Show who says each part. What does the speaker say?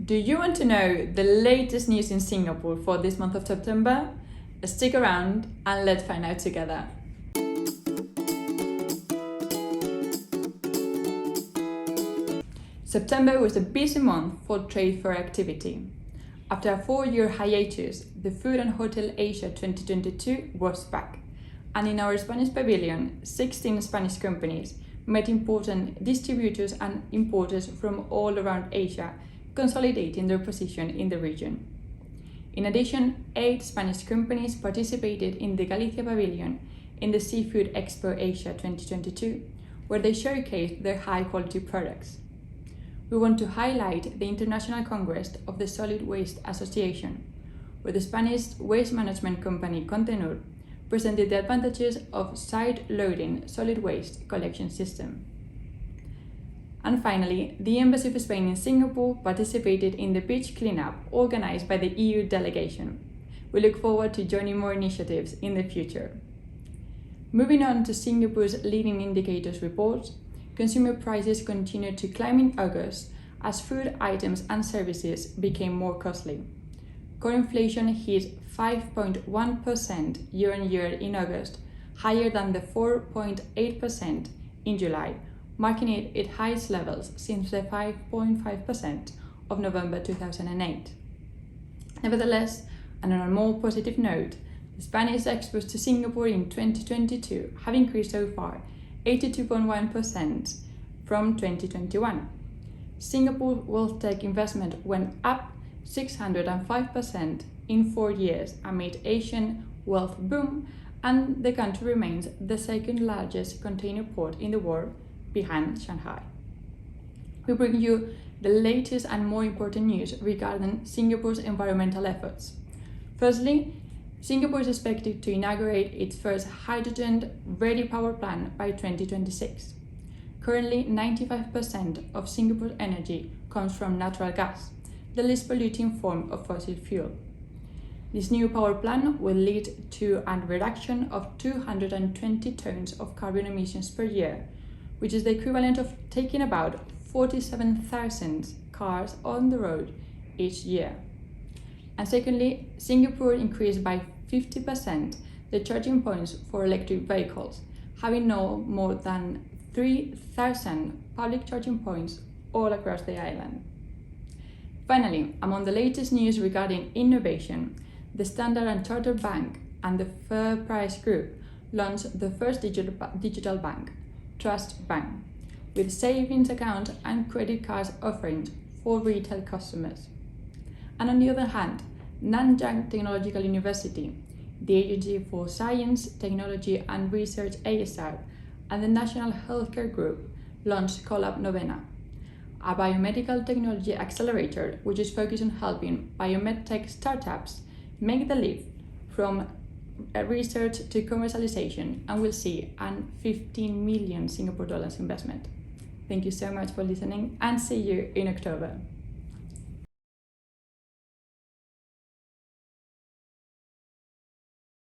Speaker 1: Do you want to know the latest news in Singapore for this month of September? Stick around and let's find out together. September was a busy month for trade fair activity. After a 4-year hiatus, the Food and Hotel Asia 2022 was back. And in our Spanish pavilion, 16 Spanish companies met important distributors and importers from all around Asia, consolidating their position in the region. In addition, 8 Spanish companies participated in the Galicia Pavillion in the Seafood Expo Asia 2022, where they showcased their high-quality products. We want to highlight the International Congress of the Solid Waste Association, where the Spanish waste management company Contenur presented the advantages of side-loading solid waste collection system. And finally, the Embassy of Spain in Singapore participated in the beach cleanup organized by the EU delegation. We look forward to joining more initiatives in the future. Moving on to Singapore's leading indicators report, consumer prices continued to climb in August as food items and services became more costly. Core inflation hit 5.1% year-on-year in August, higher than the 4.8% in July, marking it its highest levels since the 5.5% of November 2008. Nevertheless, and on a more positive note, the Spanish exports to Singapore in 2022 have increased so far 82.1% from 2021. Singapore wealth tech investment went up 605% in 4 years amid Asian wealth boom, and the country remains the second largest container port in the world behind Shanghai. We bring you the latest and more important news regarding Singapore's environmental efforts. Firstly, Singapore is expected to inaugurate its first hydrogen-ready power plant by 2026. Currently, 95% of Singapore's energy comes from natural gas, the least polluting form of fossil fuel. This new power plant will lead to a reduction of 220 tons of carbon emissions per year, which is the equivalent of taking about 47,000 cars on the road each year. And secondly, Singapore increased by 50% the charging points for electric vehicles, having now more than 3,000 public charging points all across the island. Finally, among the latest news regarding innovation, the Standard & Chartered Bank and the Fair Price Group launched the first digital bank, Trust Bank, with savings account and credit card offerings for retail customers. And on the other hand, Nanyang Technological University, the Agency for Science, Technology and Research ASR, and the National Healthcare Group launched Collab Novena, a biomedical technology accelerator which is focused on helping biomedtech startups make the leap from research to commercialization, and will see an 15 million Singapore dollars investment. Thank you so much for listening, and see you in October.